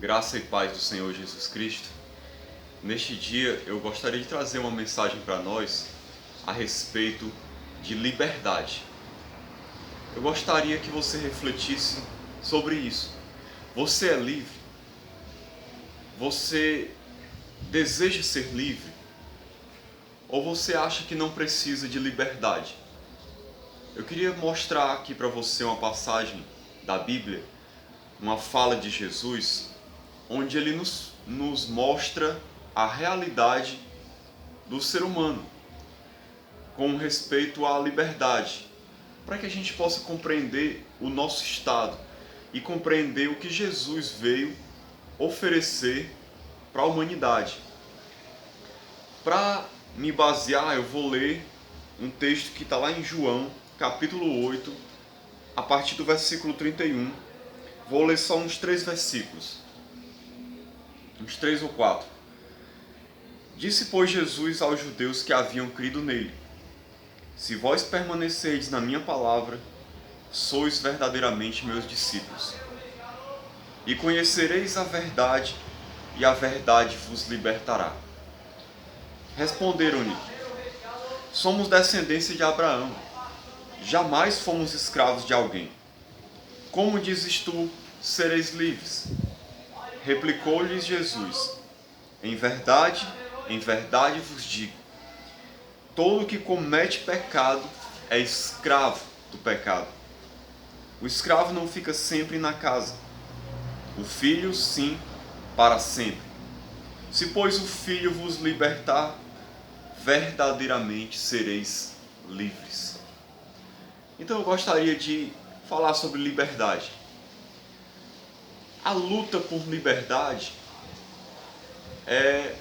Graça e paz do Senhor Jesus Cristo. Neste dia eu gostaria de trazer uma mensagem para nós a respeito de liberdade. Eu gostaria que você refletisse sobre isso. Você é livre? Você deseja ser livre? Ou você acha que não precisa de liberdade? Eu queria mostrar aqui para você uma passagem da Bíblia, uma fala de Jesus, onde ele nos mostra a realidade do ser humano com respeito à liberdade, para que a gente possa compreender o nosso estado e compreender o que Jesus veio oferecer para a humanidade. Para me basear, eu vou ler um texto que está lá em João, capítulo 8, a partir do versículo 31. Vou ler só uns 3 versículos. Uns 3 ou 4. Disse, pois, Jesus aos judeus que haviam crido nele: Se vós permanecerdes na minha palavra, sois verdadeiramente meus discípulos. E conhecereis a verdade, e a verdade vos libertará. Responderam-lhe: Somos descendência de Abraão. Jamais fomos escravos de alguém. Como dizes tu, sereis livres? Replicou-lhes Jesus: em verdade vos digo, todo que comete pecado é escravo do pecado. O escravo não fica sempre na casa, o filho sim, para sempre. Se, pois, o filho vos libertar, verdadeiramente sereis livres. Então eu gostaria de falar sobre liberdade. A luta por liberdade é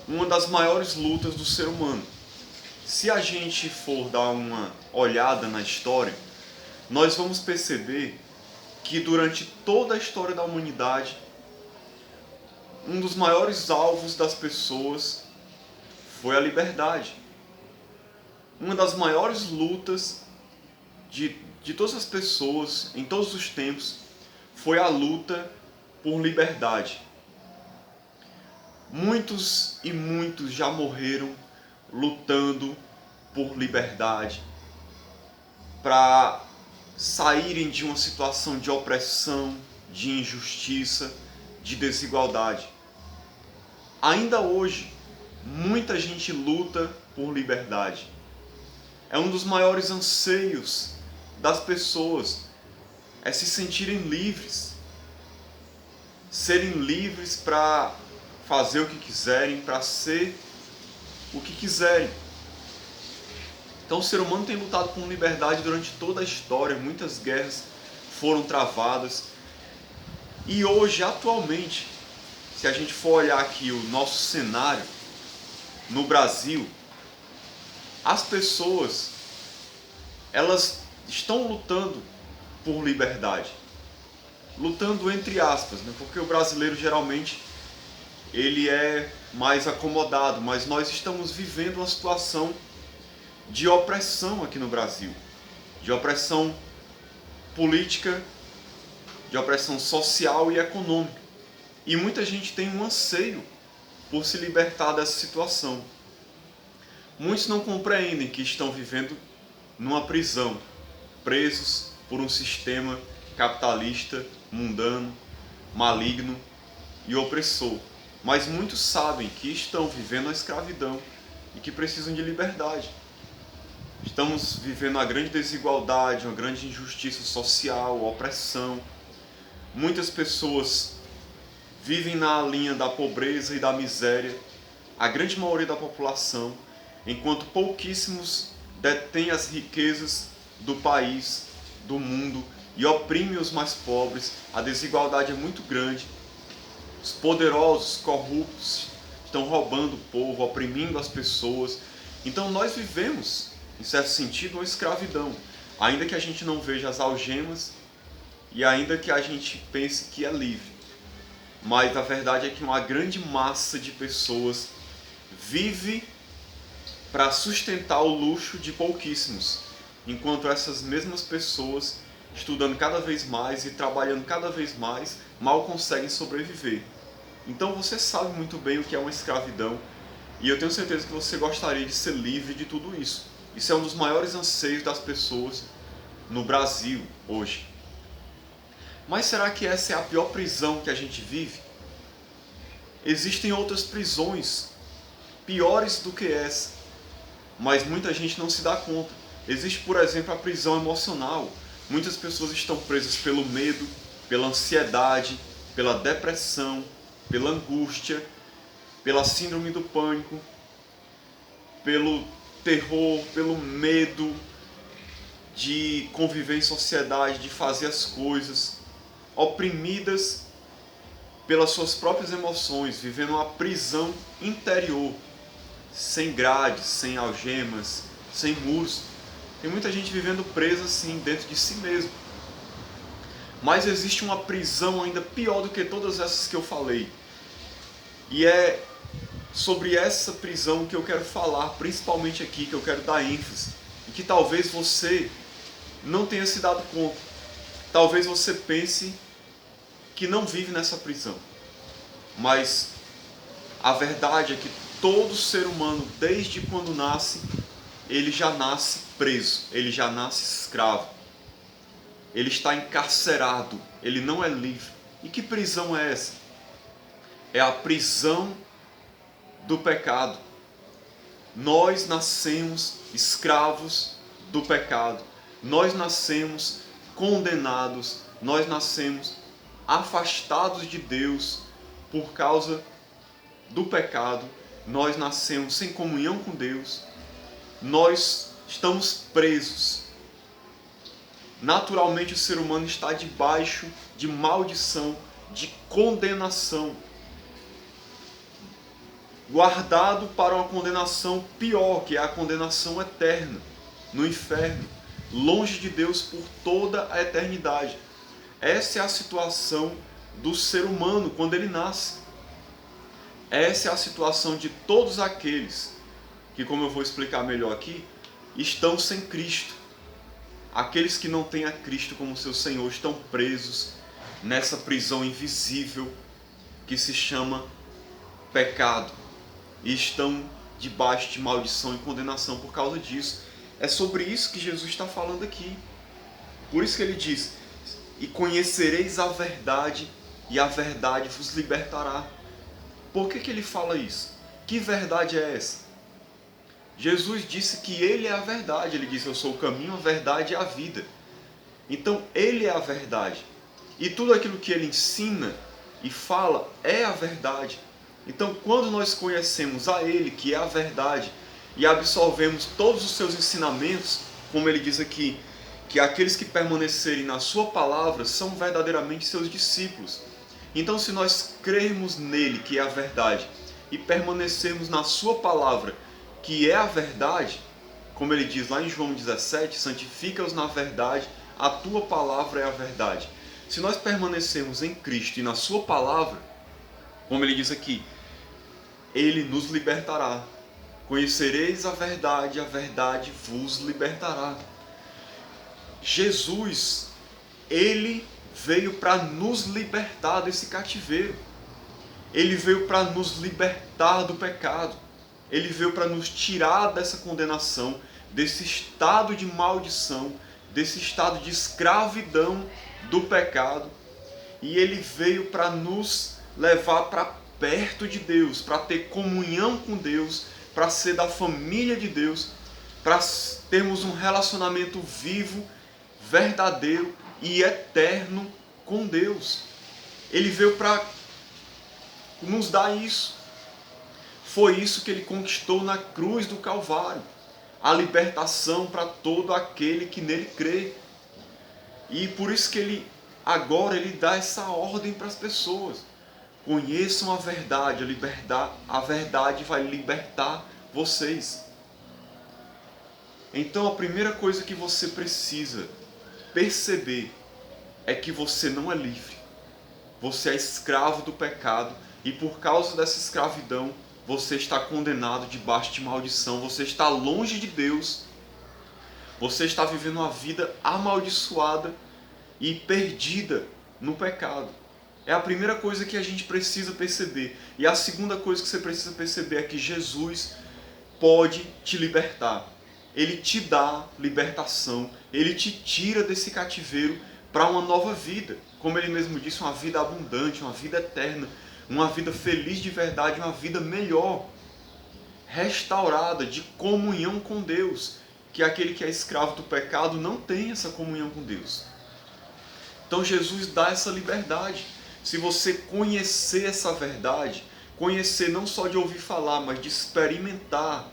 uma das maiores lutas do ser humano. Se a gente for dar uma olhada na história, nós vamos perceber que durante toda a história da humanidade, um dos maiores alvos das pessoas foi a liberdade. Uma das maiores lutas de todas as pessoas, em todos os tempos, foi a luta por liberdade. Muitos e muitos já morreram lutando por liberdade, para saírem de uma situação de opressão, de injustiça, de desigualdade. Ainda hoje, muita gente luta por liberdade. É um dos maiores anseios das pessoas, é se sentirem livres. Serem livres para fazer o que quiserem, para ser o que quiserem. Então o ser humano tem lutado por liberdade durante toda a história, muitas guerras foram travadas. E hoje, atualmente, se a gente for olhar aqui o nosso cenário no Brasil, as pessoas, elas estão lutando por liberdade. Lutando entre aspas, né? Porque o brasileiro geralmente ele é mais acomodado, mas nós estamos vivendo uma situação de opressão aqui no Brasil, de opressão política, de opressão social e econômica. E muita gente tem um anseio por se libertar dessa situação. Muitos não compreendem que estão vivendo numa prisão, presos por um sistema capitalista, mundano, maligno e opressor. Mas muitos sabem que estão vivendo a escravidão e que precisam de liberdade. Estamos vivendo uma grande desigualdade, uma grande injustiça social, opressão. Muitas pessoas vivem na linha da pobreza e da miséria, a grande maioria da população, enquanto pouquíssimos detêm as riquezas do país, do mundo, e oprimem os mais pobres. A desigualdade é muito grande. Os poderosos, corruptos, estão roubando o povo, oprimindo as pessoas. Então nós vivemos, em certo sentido, uma escravidão. Ainda que a gente não veja as algemas e ainda que a gente pense que é livre. Mas a verdade é que uma grande massa de pessoas vive para sustentar o luxo de pouquíssimos, enquanto essas mesmas pessoas estudando cada vez mais e trabalhando cada vez mais, mal conseguem sobreviver. Então você sabe muito bem o que é uma escravidão, e eu tenho certeza que você gostaria de ser livre de tudo isso. Isso é um dos maiores anseios das pessoas no Brasil hoje. Mas será que essa é a pior prisão que a gente vive? Existem outras prisões piores do que essa, mas muita gente não se dá conta. Existe, por exemplo, a prisão emocional. Muitas pessoas estão presas pelo medo, pela ansiedade, pela depressão, pela angústia, pela síndrome do pânico, pelo terror, pelo medo de conviver em sociedade, de fazer as coisas, oprimidas pelas suas próprias emoções, vivendo uma prisão interior, sem grades, sem algemas, sem muros. Tem muita gente vivendo presa assim dentro de si mesmo. Mas existe uma prisão ainda pior do que todas essas que eu falei. E é sobre essa prisão que eu quero falar, principalmente aqui, que eu quero dar ênfase. E que talvez você não tenha se dado conta. Talvez você pense que não vive nessa prisão. Mas a verdade é que todo ser humano, desde quando nasce, ele já nasce preso, ele já nasce escravo. Ele está encarcerado, ele não é livre. E que prisão é essa? É a prisão do pecado. Nós nascemos escravos do pecado. Nós nascemos condenados, nós nascemos afastados de Deus por causa do pecado. Nós nascemos sem comunhão com Deus. Nós estamos presos. Naturalmente o ser humano está debaixo de maldição, de condenação, guardado para uma condenação pior, que é a condenação eterna, no inferno, longe de Deus por toda a eternidade. Essa é a situação do ser humano quando ele nasce. Essa é a situação de todos aqueles que, como eu vou explicar melhor aqui, estão sem Cristo. Aqueles que não têm a Cristo como seu Senhor estão presos nessa prisão invisível que se chama pecado. E estão debaixo de maldição e condenação por causa disso. É sobre isso que Jesus está falando aqui. Por isso que ele diz: e conhecereis a verdade, e a verdade vos libertará. Por que ele fala isso? Que verdade é essa? Jesus disse que ele é a verdade. Ele disse: eu sou o caminho, a verdade e a vida. Então ele é a verdade. E tudo aquilo que ele ensina e fala é a verdade. Então quando nós conhecemos a ele, que é a verdade, e absorvemos todos os seus ensinamentos, como ele diz aqui, que aqueles que permanecerem na sua palavra são verdadeiramente seus discípulos. Então se nós crermos nele, que é a verdade, e permanecermos na sua palavra, que é a verdade, como ele diz lá em João 17, santifica-os na verdade, a tua palavra é a verdade. Se nós permanecermos em Cristo e na sua palavra, como ele diz aqui, ele nos libertará. Conhecereis a verdade vos libertará. Jesus, ele veio para nos libertar desse cativeiro. Ele veio para nos libertar do pecado. Ele veio para nos tirar dessa condenação, desse estado de maldição, desse estado de escravidão do pecado. E ele veio para nos levar para perto de Deus, para ter comunhão com Deus, para ser da família de Deus, para termos um relacionamento vivo, verdadeiro e eterno com Deus. Ele veio para nos dar isso. Foi isso que ele conquistou na cruz do Calvário. A libertação para todo aquele que nele crê. E por isso que ele agora ele dá essa ordem para as pessoas. Conheçam a verdade, a verdade vai libertar vocês. Então a primeira coisa que você precisa perceber é que você não é livre. Você é escravo do pecado e por causa dessa escravidão você está condenado debaixo de maldição, você está longe de Deus, você está vivendo uma vida amaldiçoada e perdida no pecado. É a primeira coisa que a gente precisa perceber. E a segunda coisa que você precisa perceber é que Jesus pode te libertar. Ele te dá libertação, ele te tira desse cativeiro para uma nova vida. Como ele mesmo disse, uma vida abundante, uma vida eterna, uma vida feliz de verdade, uma vida melhor, restaurada, de comunhão com Deus, que aquele que é escravo do pecado não tem essa comunhão com Deus. Então Jesus dá essa liberdade. Se você conhecer essa verdade, conhecer não só de ouvir falar, mas de experimentar,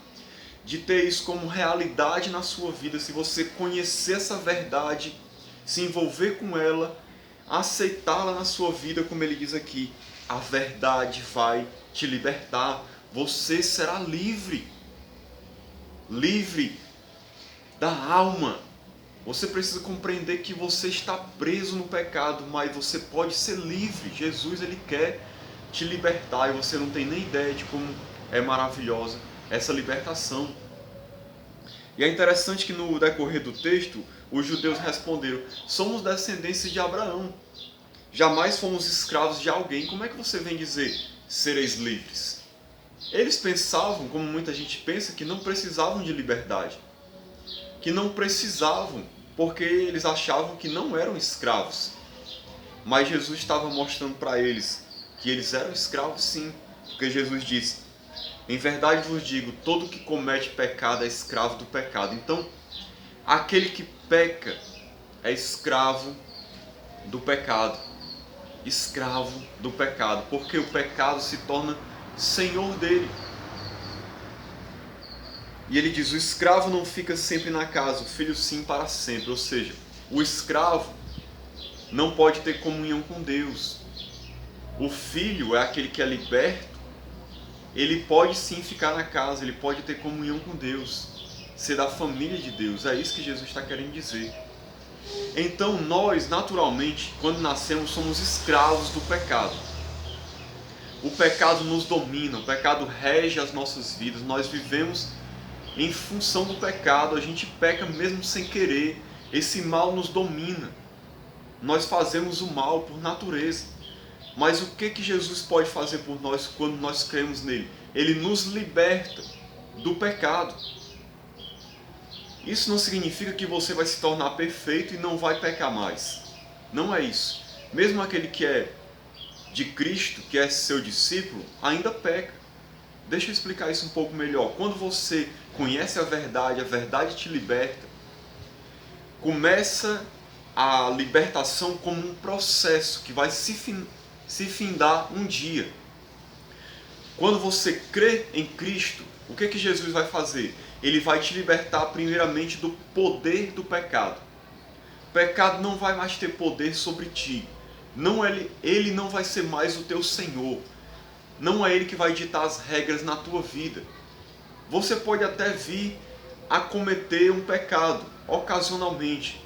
de ter isso como realidade na sua vida, se você conhecer essa verdade, se envolver com ela, aceitá-la na sua vida, como ele diz aqui, a verdade vai te libertar. Você será livre. Livre da alma. Você precisa compreender que você está preso no pecado, mas você pode ser livre. Jesus, ele quer te libertar e você não tem nem ideia de como é maravilhosa essa libertação. E é interessante que no decorrer do texto, os judeus responderam: somos descendentes de Abraão. Jamais fomos escravos de alguém. Como é que você vem dizer sereis livres? Eles pensavam, como muita gente pensa, que não precisavam de liberdade. Que não precisavam, porque eles achavam que não eram escravos. Mas Jesus estava mostrando para eles que eles eram escravos sim. Porque Jesus disse: em verdade vos digo, todo que comete pecado é escravo do pecado. Então, aquele que peca é escravo do pecado. Escravo do pecado, porque o pecado se torna senhor dele. E ele diz: o escravo não fica sempre na casa, o filho sim para sempre. Ou seja, o escravo não pode ter comunhão com Deus. O filho é aquele que é liberto. Ele pode sim ficar na casa, ele pode ter comunhão com Deus, ser da família de Deus. É isso que Jesus está querendo dizer. Então nós, naturalmente, quando nascemos, somos escravos do pecado. O pecado nos domina, o pecado rege as nossas vidas. Nós vivemos em função do pecado, a gente peca mesmo sem querer. Esse mal nos domina. Nós fazemos o mal por natureza. Mas o que Jesus pode fazer por nós quando nós cremos nele? Ele nos liberta do pecado. Isso não significa que você vai se tornar perfeito e não vai pecar mais. Não é isso. Mesmo aquele que é de Cristo, que é seu discípulo, ainda peca. Deixa eu explicar isso um pouco melhor. Quando você conhece a verdade te liberta. Começa a libertação como um processo que vai se findar um dia. Quando você crê em Cristo, o que Jesus vai fazer? Ele vai te libertar primeiramente do poder do pecado. O pecado não vai mais ter poder sobre ti. Ele não vai ser mais o teu Senhor. Não é Ele que vai ditar as regras na tua vida. Você pode até vir a cometer um pecado, ocasionalmente.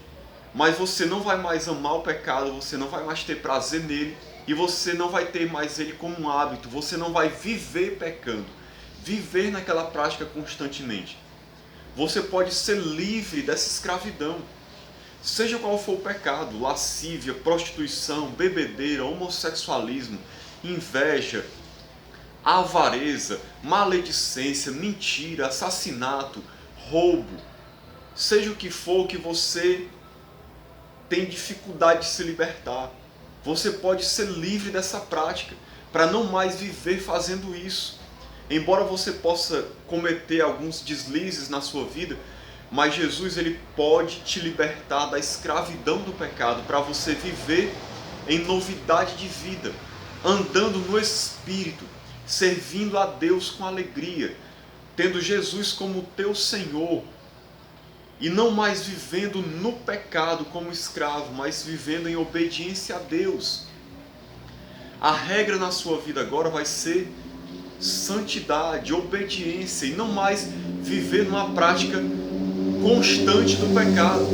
Mas você não vai mais amar o pecado, você não vai mais ter prazer nele. E você não vai ter mais ele como um hábito. Você não vai viver pecando. Viver naquela prática constantemente. Você pode ser livre dessa escravidão. Seja qual for o pecado, lascívia, prostituição, bebedeira, homossexualismo, inveja, avareza, maledicência, mentira, assassinato, roubo. Seja o que for que você tem dificuldade de se libertar. Você pode ser livre dessa prática, para não mais viver fazendo isso. Embora você possa cometer alguns deslizes na sua vida, mas Jesus, ele pode te libertar da escravidão do pecado, para você viver em novidade de vida, andando no Espírito, servindo a Deus com alegria, tendo Jesus como teu Senhor, e não mais vivendo no pecado como escravo, mas vivendo em obediência a Deus. A regra na sua vida agora vai ser santidade, obediência, e não mais viver numa prática constante do pecado.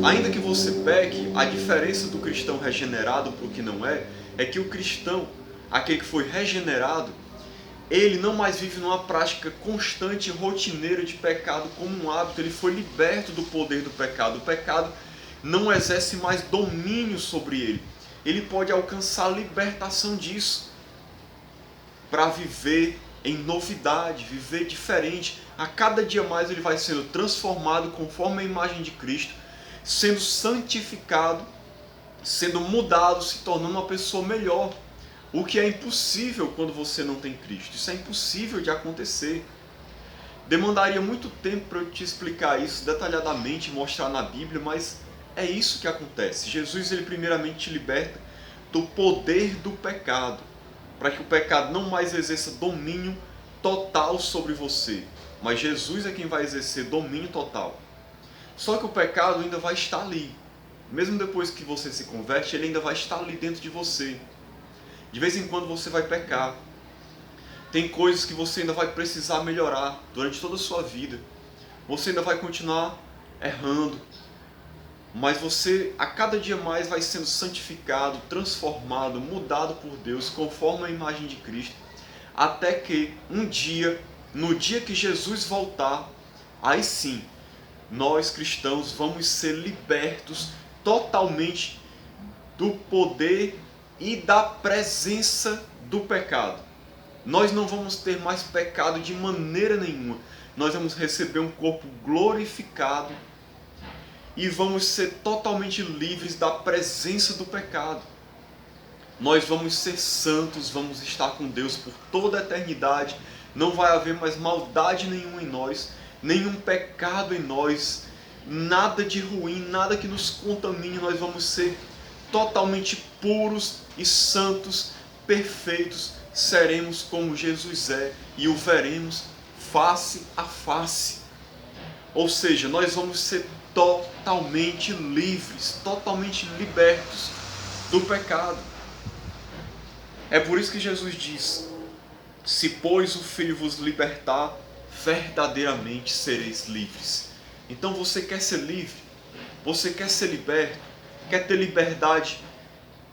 Ainda que você peque, a diferença do cristão regenerado para o que não é que o cristão, aquele que foi regenerado, ele não mais vive numa prática constante e rotineira de pecado como um hábito. Ele foi liberto do poder do pecado. O pecado não exerce mais domínio sobre ele. Ele pode alcançar libertação disso, para viver em novidade, viver diferente. A cada dia mais ele vai sendo transformado conforme a imagem de Cristo, sendo santificado, sendo mudado, se tornando uma pessoa melhor. O que é impossível quando você não tem Cristo. Isso é impossível de acontecer. Demandaria muito tempo para eu te explicar isso detalhadamente, mostrar na Bíblia, mas é isso que acontece. Jesus, ele primeiramente te liberta do poder do pecado, para que o pecado não mais exerça domínio total sobre você. Mas Jesus é quem vai exercer domínio total. Só que o pecado ainda vai estar ali. Mesmo depois que você se converte, ele ainda vai estar ali dentro de você. De vez em quando você vai pecar. Tem coisas que você ainda vai precisar melhorar durante toda a sua vida. Você ainda vai continuar errando. Mas você, a cada dia mais, vai sendo santificado, transformado, mudado por Deus, conforme a imagem de Cristo. Até que um dia, no dia que Jesus voltar, aí sim, nós cristãos vamos ser libertos totalmente do poder e da presença do pecado. Nós não vamos ter mais pecado de maneira nenhuma. Nós vamos receber um corpo glorificado e vamos ser totalmente livres da presença do pecado. Nós vamos ser santos, vamos estar com Deus por toda a eternidade. Não vai haver mais maldade nenhuma em nós, nenhum pecado em nós, nada de ruim, nada que nos contamine. Nós vamos ser totalmente puros e santos, perfeitos. Seremos como Jesus é e o veremos face a face. Ou seja, nós vamos ser totalmente livres, totalmente libertos do pecado. É por isso que Jesus diz: se pois o Filho vos libertar, verdadeiramente sereis livres. Então você quer ser livre? Você quer ser liberto? Quer ter liberdade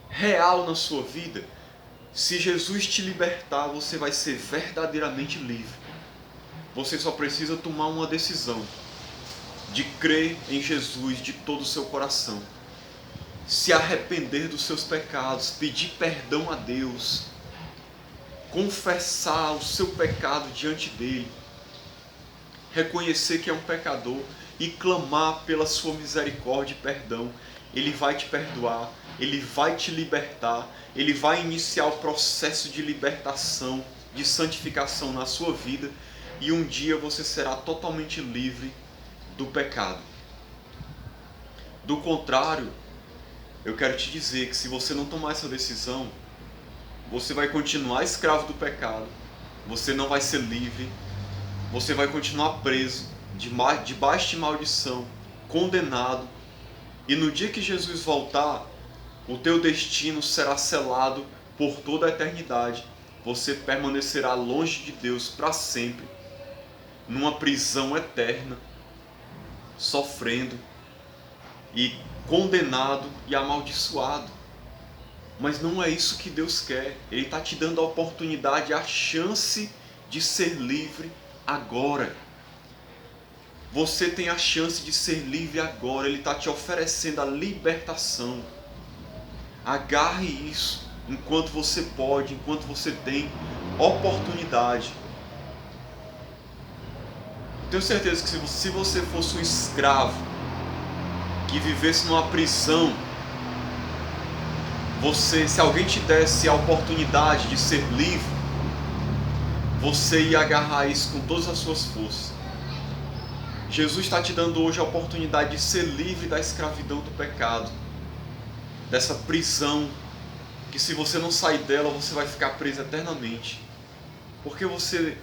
real na sua vida? Se Jesus te libertar, você vai ser verdadeiramente livre. Você só precisa tomar uma decisão de crer em Jesus de todo o seu coração, se arrepender dos seus pecados, pedir perdão a Deus, confessar o seu pecado diante dele, reconhecer que é um pecador e clamar pela sua misericórdia e perdão. Ele vai te perdoar, ele vai te libertar, ele vai iniciar o processo de libertação, de santificação na sua vida, e um dia você será totalmente livre do pecado. Do contrário, eu quero te dizer que se você não tomar essa decisão, você vai continuar escravo do pecado, você não vai ser livre, você vai continuar preso, debaixo de maldição, condenado, e no dia que Jesus voltar, o teu destino será selado por toda a eternidade. Você permanecerá longe de Deus para sempre, numa prisão eterna, sofrendo e condenado e amaldiçoado. Mas não é isso que Deus quer. Ele está te dando a oportunidade, a chance de ser livre agora. Você tem a chance de ser livre agora. Ele está te oferecendo a libertação. Agarre isso enquanto você pode, enquanto você tem oportunidade. Tenho certeza que se você fosse um escravo que vivesse numa prisão, se alguém te desse a oportunidade de ser livre, você ia agarrar isso com todas as suas forças. Jesus está te dando hoje a oportunidade de ser livre da escravidão do pecado, dessa prisão, que se você não sair dela, você vai ficar preso eternamente. Porque você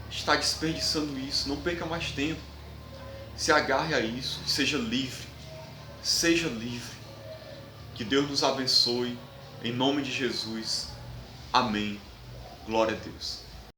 está desperdiçando isso. Não perca mais tempo. Se agarre a isso, seja livre. Seja livre. Que Deus nos abençoe. Em nome de Jesus. Amém. Glória a Deus.